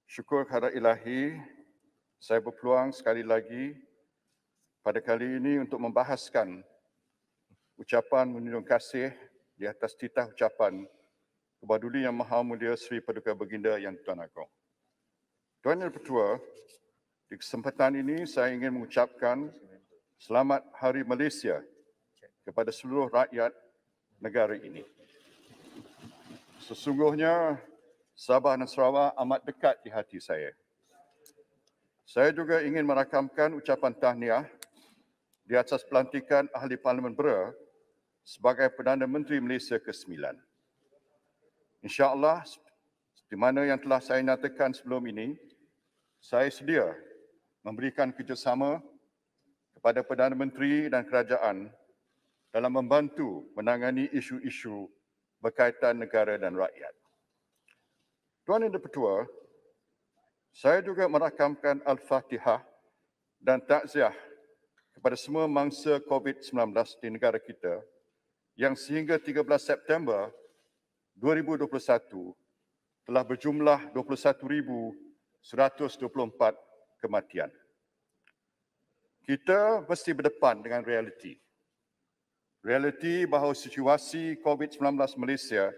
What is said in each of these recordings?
Syukur kehadrat Ilahi, saya berpeluang sekali lagi pada kali ini untuk membahaskan ucapan menunjukkan kasih di atas titah ucapan Kepada Duli Yang Maha Mulia Seri Paduka Baginda Yang Tuan Agong. Tuan Yang Pertua, di kesempatan ini saya ingin mengucapkan Selamat Hari Malaysia kepada seluruh rakyat negara ini. Sesungguhnya Sabah dan Sarawak amat dekat di hati saya. Saya juga ingin merakamkan ucapan tahniah di atas pelantikan Ahli Parlimen Bera sebagai Perdana Menteri Malaysia ke-9. InsyaAllah, di mana yang telah saya nyatakan sebelum ini, saya sedia memberikan kerjasama kepada Perdana Menteri dan Kerajaan dalam membantu menangani isu-isu berkaitan negara dan rakyat. Tuan Yang Dipertua, saya juga merakamkan Al-Fatihah dan takziah kepada semua mangsa COVID-19 di negara kita yang sehingga 13 September 2021 telah berjumlah 21,124 kematian. Kita mesti berdepan dengan realiti. Realiti bahawa situasi COVID-19 Malaysia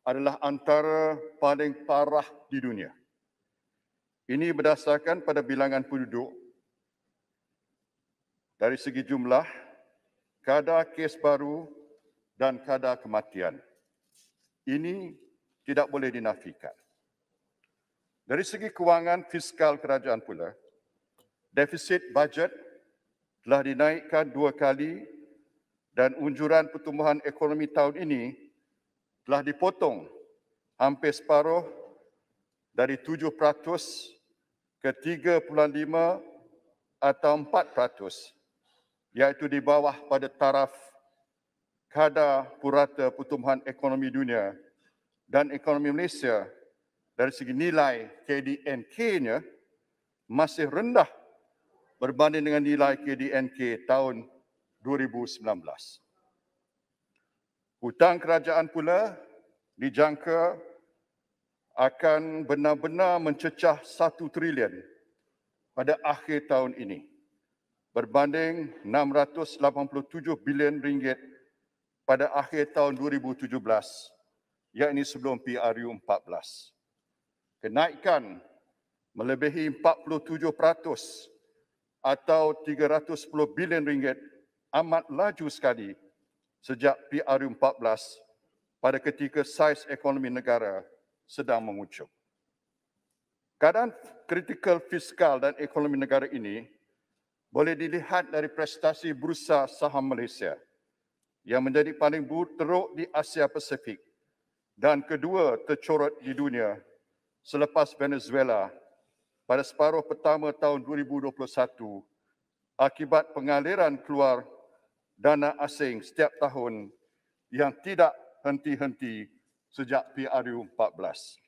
adalah antara paling parah di dunia. Ini berdasarkan pada bilangan penduduk dari segi jumlah, kadar kes baru dan kadar kematian. Ini tidak boleh dinafikan. Dari segi kewangan fiskal kerajaan pula, defisit bajet telah dinaikkan 2 kali dan unjuran pertumbuhan ekonomi tahun ini telah dipotong hampir separuh dari 7% ke 3.5 atau 4%, iaitu di bawah pada taraf kadar purata pertumbuhan ekonomi dunia dan ekonomi Malaysia dari segi nilai KDNK-nya masih rendah berbanding dengan nilai KDNK tahun 2019. Hutang kerajaan pula dijangka akan benar-benar mencecah 1 trilion pada akhir tahun ini berbanding 687 bilion ringgit pada akhir tahun 2017, yakni sebelum PRU 14. Kenaikan melebihi 47% atau 310 bilion ringgit amat laju sekali sejak PRU 14 pada ketika saiz ekonomi negara sedang mengucuk. Keadaan kritikal fiskal dan ekonomi negara ini boleh dilihat dari prestasi Bursa Saham Malaysia yang menjadi paling teruk di Asia Pasifik dan kedua tercorot di dunia selepas Venezuela pada separuh pertama tahun 2021 akibat pengaliran keluar dana asing setiap tahun yang tidak henti-henti sejak PRU 14.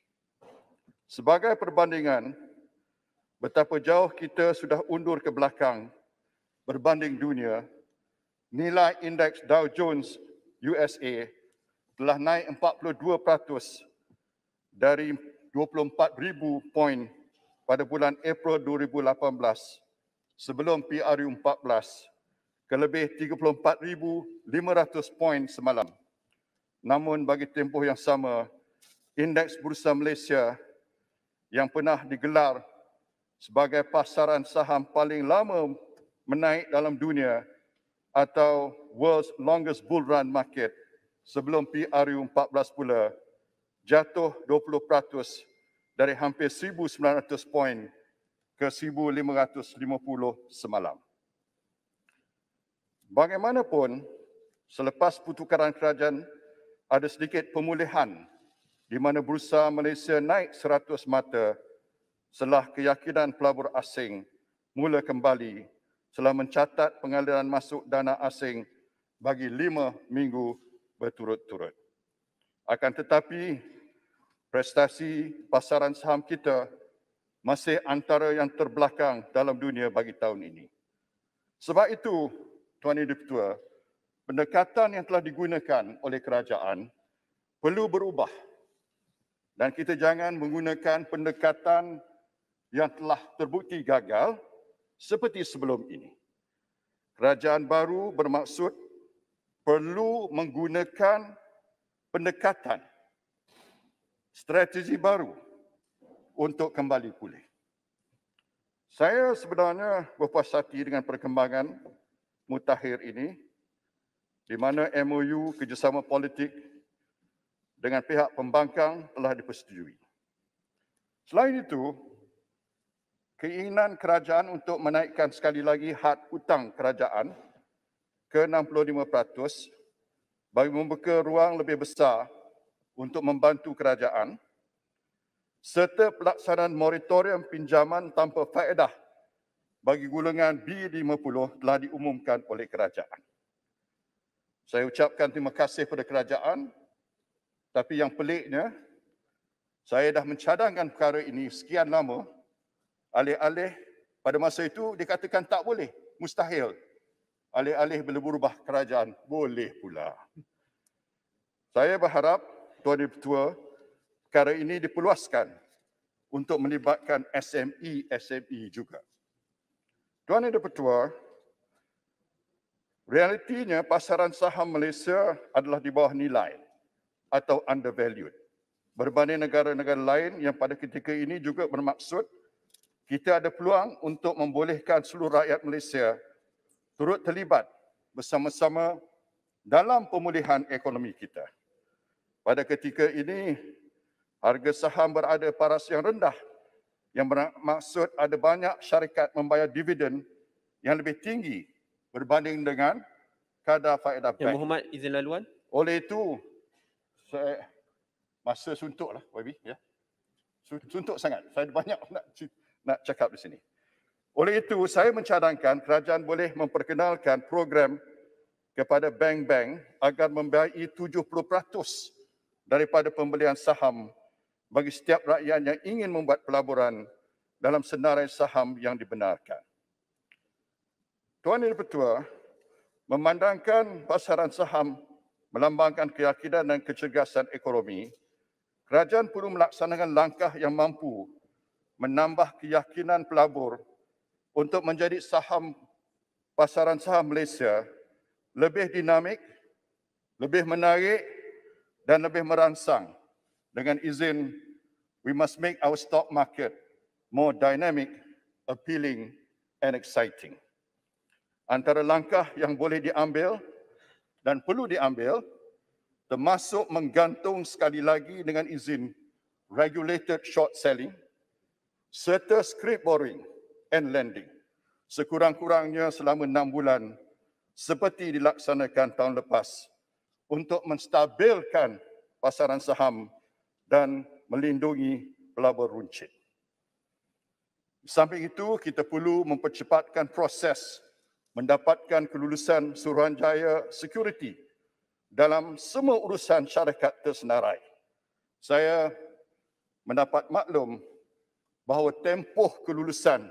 Sebagai perbandingan, betapa jauh kita sudah undur ke belakang berbanding dunia, nilai indeks Dow Jones USA telah naik 42% dari 24,000 poin pada bulan April 2018 sebelum PRU 14 ke lebih 34,500 poin semalam. Namun bagi tempoh yang sama, indeks Bursa Malaysia yang pernah digelar sebagai pasaran saham paling lama menaik dalam dunia atau World's Longest Bull Run Market sebelum PRU 14 pula jatuh 20% dari hampir 1,900 poin ke 1,550 semalam. Bagaimanapun, selepas pertukaran kerajaan ada sedikit pemulihan di mana Bursa Malaysia naik 100 mata setelah keyakinan pelabur asing mula kembali setelah mencatat pengaliran masuk dana asing bagi 5 minggu berturut-turut. Akan tetapi, prestasi pasaran saham kita masih antara yang terbelakang dalam dunia bagi tahun ini. Sebab itu, Tuan Yang Dipertua, pendekatan yang telah digunakan oleh kerajaan perlu berubah dan kita jangan menggunakan pendekatan yang telah terbukti gagal seperti sebelum ini. Kerajaan baru bermaksud perlu menggunakan pendekatan, strategi baru untuk kembali pulih. Saya sebenarnya berpuas hati dengan perkembangan mutakhir ini, di mana MOU kerjasama politik dengan pihak pembangkang telah dipersetujui. Selain itu, keinginan kerajaan untuk menaikkan sekali lagi had hutang kerajaan ke 65% bagi membuka ruang lebih besar untuk membantu kerajaan serta pelaksanaan moratorium pinjaman tanpa faedah bagi golongan B50 telah diumumkan oleh kerajaan. Saya ucapkan terima kasih kepada kerajaan, tapi yang peliknya, saya dah mencadangkan perkara ini sekian lama, alih-alih pada masa itu dikatakan tak boleh, mustahil. Alih-alih bila berubah kerajaan, boleh pula. Saya berharap Tuan Dipertua, perkara ini diperluaskan untuk melibatkan SME juga. Tuan Dipertua, realitinya pasaran saham Malaysia adalah di bawah nilai atau undervalued. Berbanding negara-negara lain yang pada ketika ini juga bermaksud kita ada peluang untuk membolehkan seluruh rakyat Malaysia turut terlibat bersama-sama dalam pemulihan ekonomi kita. Pada ketika ini, harga saham berada paras yang rendah, yang bermaksud ada banyak syarikat membayar dividen yang lebih tinggi berbanding dengan kadar faedah bank. Yang Muhammad izin laluan. Oleh itu, saya masa suntuklah, YB, ya. Suntuk sangat. Saya banyak nak cakap di sini. Oleh itu, saya mencadangkan kerajaan boleh memperkenalkan program kepada bank-bank agar membiayai 70% daripada pembelian saham bagi setiap rakyat yang ingin membuat pelaburan dalam senarai saham yang dibenarkan. Tuan Dipertua, memandangkan pasaran saham melambangkan keyakinan dan kecergasan ekonomi, kerajaan perlu melaksanakan langkah yang mampu menambah keyakinan pelabur untuk menjadi pasaran saham Malaysia lebih dinamik, lebih menarik dan lebih merangsang. Dengan izin, we must make our stock market more dynamic, appealing and exciting. Antara langkah yang boleh diambil dan perlu diambil termasuk menggantung sekali lagi dengan izin regulated short selling serta scrip borrowing and lending sekurang-kurangnya selama 6 bulan seperti dilaksanakan tahun lepas untuk menstabilkan pasaran saham dan melindungi pelabur runcit. Di samping itu, kita perlu mempercepatkan proses mendapatkan kelulusan Suruhanjaya Security dalam semua urusan syarikat tersenarai. Saya mendapat maklum bahawa tempoh kelulusan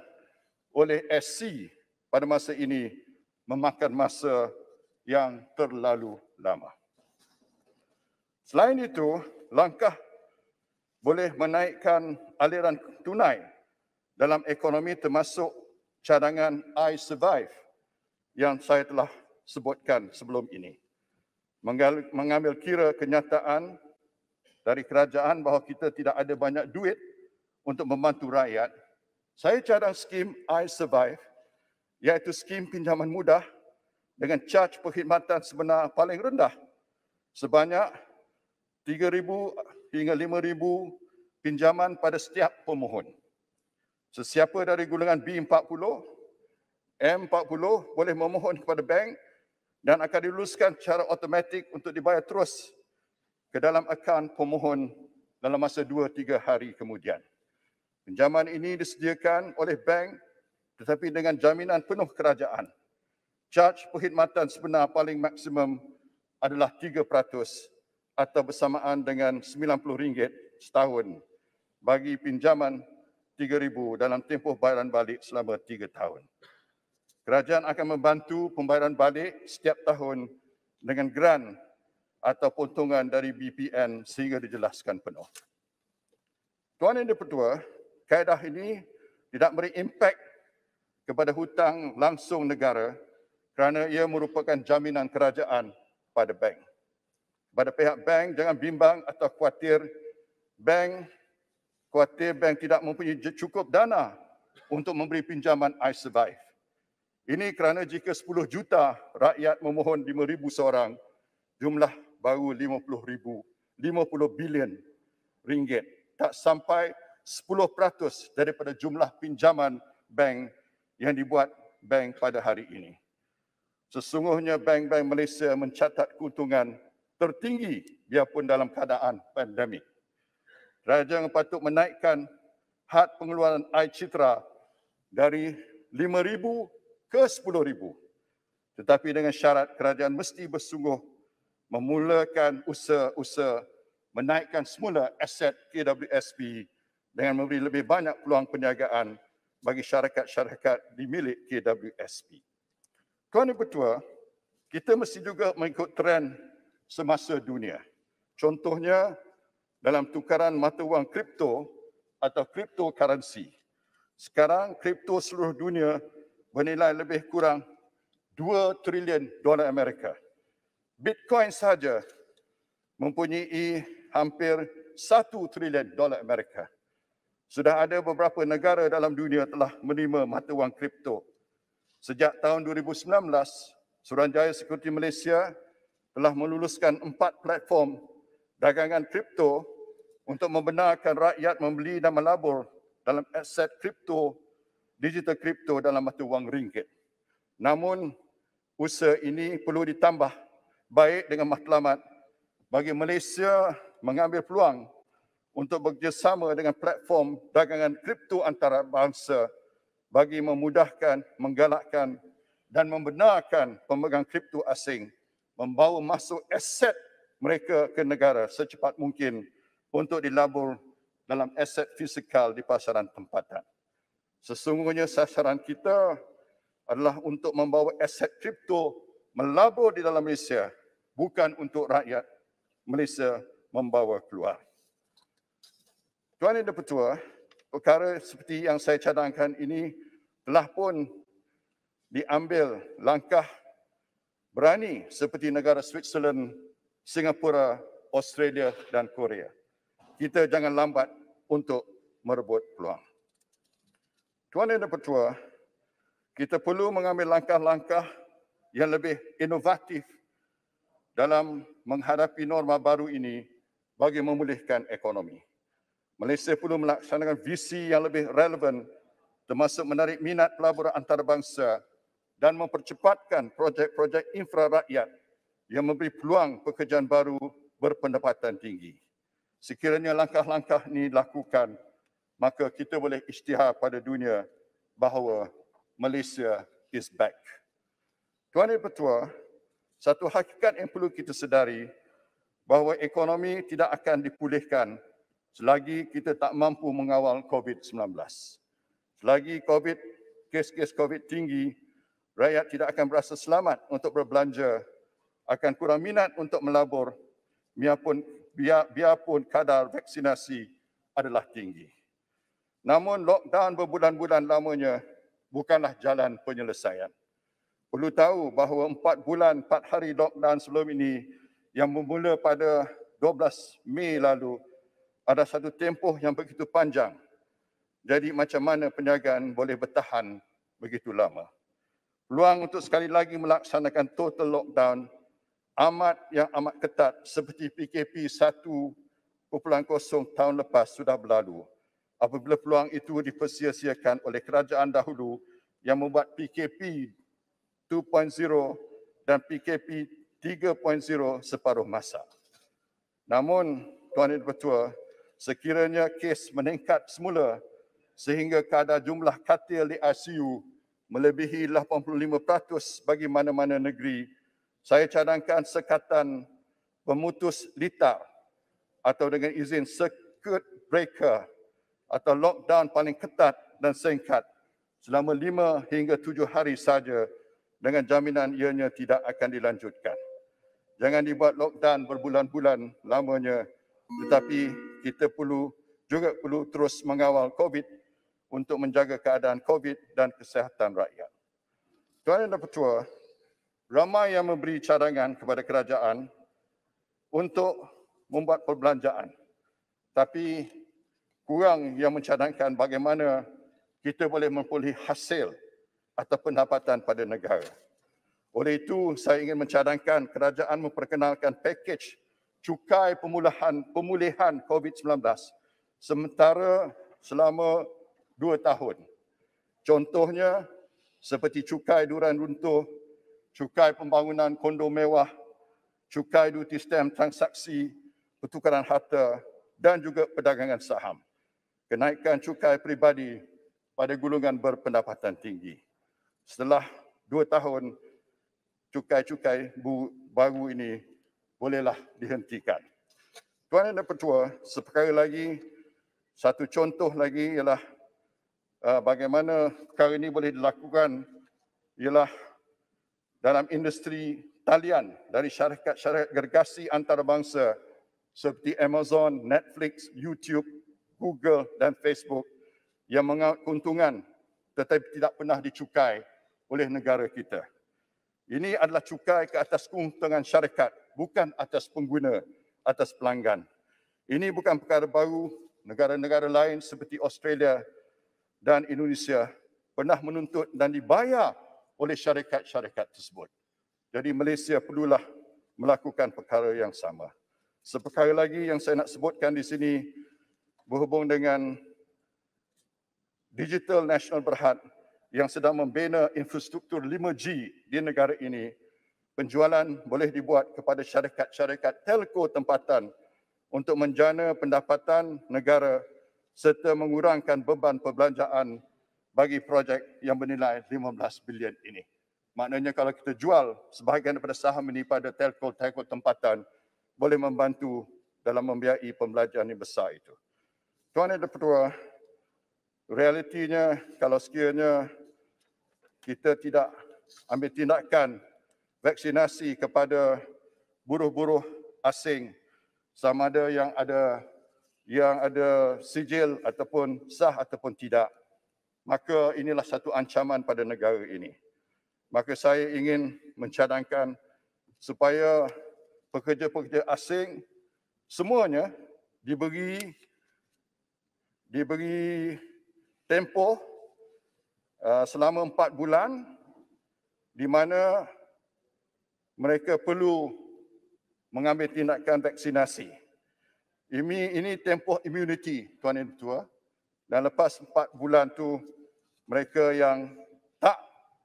oleh SC pada masa ini memakan masa yang terlalu lama. Selain itu, langkah boleh menaikkan aliran tunai dalam ekonomi termasuk cadangan iSurvive yang saya telah sebutkan sebelum ini. Mengambil kira kenyataan dari kerajaan bahawa kita tidak ada banyak duit untuk membantu rakyat, saya cadang skim iSurvive, iaitu skim pinjaman mudah dengan caj perkhidmatan sebenar paling rendah sebanyak 3,000 hingga 5,000 pinjaman pada setiap pemohon. Sesiapa dari golongan B40, M40 boleh memohon kepada bank dan akan diluluskan secara automatik untuk dibayar terus ke dalam akaun pemohon dalam masa 2-3 hari kemudian. Pinjaman ini disediakan oleh bank tetapi dengan jaminan penuh kerajaan. Caj perkhidmatan sebenar paling maksimum adalah 3% atau bersamaan dengan RM90 setahun bagi pinjaman 3,000 dalam tempoh bayaran balik selama 3 tahun. Kerajaan akan membantu pembayaran balik setiap tahun dengan grant atau potongan dari BPN sehingga dijelaskan penuh. Tuan Yang Dipertua, kaedah ini tidak beri impak kepada hutang langsung negara kerana ia merupakan jaminan kerajaan pada bank. Pada pihak bank, jangan bimbang atau khawatir bank tidak mempunyai cukup dana untuk memberi pinjaman iSurvive. Ini kerana jika 10 juta rakyat memohon 5,000 seorang, jumlah baru 50 bilion ringgit. Tak sampai 10% daripada jumlah pinjaman bank yang dibuat bank pada hari ini. Sesungguhnya bank-bank Malaysia mencatat keuntungan tertinggi biarpun dalam keadaan pandemik. Kerajaan patut menaikkan had pengeluaran air citra dari 5,000 ke 10,000. Tetapi dengan syarat kerajaan mesti bersungguh memulakan usaha-usaha menaikkan semula aset KWSP dengan memberi lebih banyak peluang perniagaan bagi syarikat-syarikat dimilik KWSP. Tuan Yang Bertua, kita mesti juga mengikut trend semasa dunia. Contohnya dalam tukaran mata wang kripto atau cryptocurrency. Sekarang kripto seluruh dunia bernilai lebih kurang 2 trilion dolar Amerika. Bitcoin saja mempunyai hampir 1 trilion dolar Amerika. Sudah ada beberapa negara dalam dunia telah menerima mata wang kripto. Sejak tahun 2019, Suruhanjaya Sekuriti Malaysia telah meluluskan 4 platform dagangan kripto untuk membenarkan rakyat membeli dan melabur dalam aset kripto, digital kripto dalam mata wang ringgit. Namun, usaha ini perlu ditambah baik dengan matlamat bagi Malaysia mengambil peluang untuk bekerjasama dengan platform dagangan kripto antarabangsa bagi memudahkan, menggalakkan dan membenarkan pemegang kripto asing membawa masuk aset mereka ke negara secepat mungkin untuk dilabur dalam aset fizikal di pasaran tempatan. Sesungguhnya sasaran kita adalah untuk membawa aset kripto melabur di dalam Malaysia, bukan untuk rakyat Malaysia membawa keluar. Tuan Yang Dipertua, perkara seperti yang saya cadangkan ini telah pun diambil langkah berani seperti negara Switzerland, Singapura, Australia dan Korea. Kita jangan lambat untuk merebut peluang. Tuan Yang Dipertua, kita perlu mengambil langkah-langkah yang lebih inovatif dalam menghadapi norma baru ini bagi memulihkan ekonomi. Malaysia perlu melaksanakan visi yang lebih relevan termasuk menarik minat pelaburan antarabangsa dan mempercepatkan projek-projek infra rakyat yang memberi peluang pekerjaan baru berpendapatan tinggi. Sekiranya langkah-langkah ini dilakukan, maka kita boleh isytihar pada dunia bahawa Malaysia is back. Tuan Yang Bertua, satu hakikat yang perlu kita sedari bahawa ekonomi tidak akan dipulihkan selagi kita tak mampu mengawal COVID-19. Selagi kes-kes COVID tinggi, rakyat tidak akan berasa selamat untuk berbelanja, akan kurang minat untuk melabur, biarpun kadar vaksinasi adalah tinggi. Namun lockdown berbulan-bulan lamanya bukanlah jalan penyelesaian. Perlu tahu bahawa 4 bulan, 4 hari lockdown sebelum ini yang bermula pada 12 Mei lalu ada satu tempoh yang begitu panjang. Jadi macam mana perniagaan boleh bertahan begitu lama? Peluang untuk sekali lagi melaksanakan total lockdown amat ketat seperti PKP 1.0 tahun lepas sudah berlalu. Apabila peluang itu dipersia-siakan oleh kerajaan dahulu yang membuat PKP 2.0 dan PKP 3.0 separuh masa. Namun, Tuan Yang Bertua, sekiranya kes meningkat semula sehingga kadar jumlah katil di ICU melebihi 85% bagi mana-mana negeri, saya cadangkan sekatan pemutus litar atau dengan izin circuit breaker atau lockdown paling ketat dan singkat selama 5 hingga 7 hari saja dengan jaminan ianya tidak akan dilanjutkan. Jangan dibuat lockdown berbulan-bulan lamanya, tetapi kita perlu juga perlu terus mengawal COVID untuk menjaga keadaan COVID dan kesihatan rakyat. Tuan dan Pertua, ramai yang memberi cadangan kepada kerajaan untuk membuat perbelanjaan, tapi kurang yang mencadangkan bagaimana kita boleh memperoleh hasil atau pendapatan pada negara. Oleh itu, saya ingin mencadangkan kerajaan memperkenalkan pakej cukai pemulihan COVID-19 sementara selama 2 tahun. Contohnya, seperti cukai duran runtuh, cukai pembangunan kondo mewah, cukai duty stamp transaksi, pertukaran harta dan juga perdagangan saham. Kenaikan cukai peribadi pada golongan berpendapatan tinggi. Setelah 2 tahun, cukai-cukai baru ini bolehlah dihentikan. Tuan dan Pertua, seperkara lagi, satu contoh lagi ialah bagaimana perkara ini boleh dilakukan ialah dalam industri talian dari syarikat-syarikat gergasi antarabangsa seperti Amazon, Netflix, YouTube, Google dan Facebook yang mengaut keuntungan tetapi tidak pernah dicukai oleh negara kita. Ini adalah cukai ke atas keuntungan syarikat, bukan atas pengguna, atas pelanggan. Ini bukan perkara baru. Negara-negara lain seperti Australia dan Indonesia pernah menuntut dan dibayar oleh syarikat-syarikat tersebut. Jadi Malaysia perlulah melakukan perkara yang sama. Seperkara lagi yang saya nak sebutkan di sini berhubung dengan Digital National Berhad yang sedang membina infrastruktur 5G di negara ini, penjualan boleh dibuat kepada syarikat-syarikat telco tempatan untuk menjana pendapatan negara serta mengurangkan beban perbelanjaan bagi projek yang bernilai 15 bilion ini. Maknanya kalau kita jual sebahagian daripada saham ini pada telco tempatan, boleh membantu dalam membiayai pembelajaran yang besar itu. Tuan dan Pertua, realitinya kalau sekiranya kita tidak ambil tindakan vaksinasi kepada buruh-buruh asing sama ada yang ada sijil ataupun sah ataupun tidak, maka inilah satu ancaman pada negara ini. Maka saya ingin mencadangkan supaya pekerja-pekerja asing semuanya diberi tempoh selama 4 bulan di mana mereka perlu mengambil tindakan vaksinasi. Ini tempoh immunity, Tuan dan Pertua. Dan lepas 4 bulan tu mereka yang tak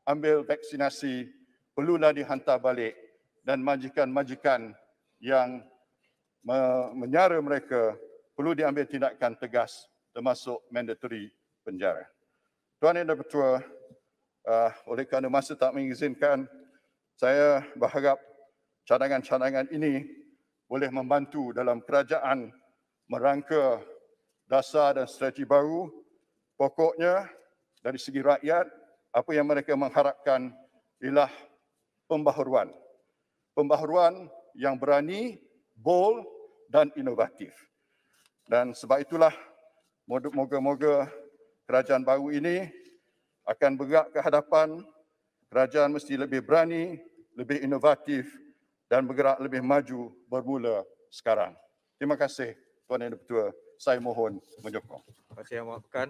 ambil vaksinasi perlulah dihantar balik dan majikan-majikan yang menyara mereka perlu diambil tindakan tegas termasuk mandatory penjara. Tuan dan Pertua, oleh kerana masa tak mengizinkan, saya berharap cadangan-cadangan ini boleh membantu dalam kerajaan merangka dasar dan strategi baru. Pokoknya dari segi rakyat, apa yang mereka mengharapkan ialah pembaharuan. Pembaharuan yang berani, bold dan inovatif. Dan sebab itulah moga-moga kerajaan baru ini akan bergerak ke hadapan. Kerajaan mesti lebih berani, lebih inovatif dan bergerak lebih maju bermula sekarang. Terima kasih Tuan Yang Dipertua. Saya mohon menyokong. Terima kasih Yang Makan.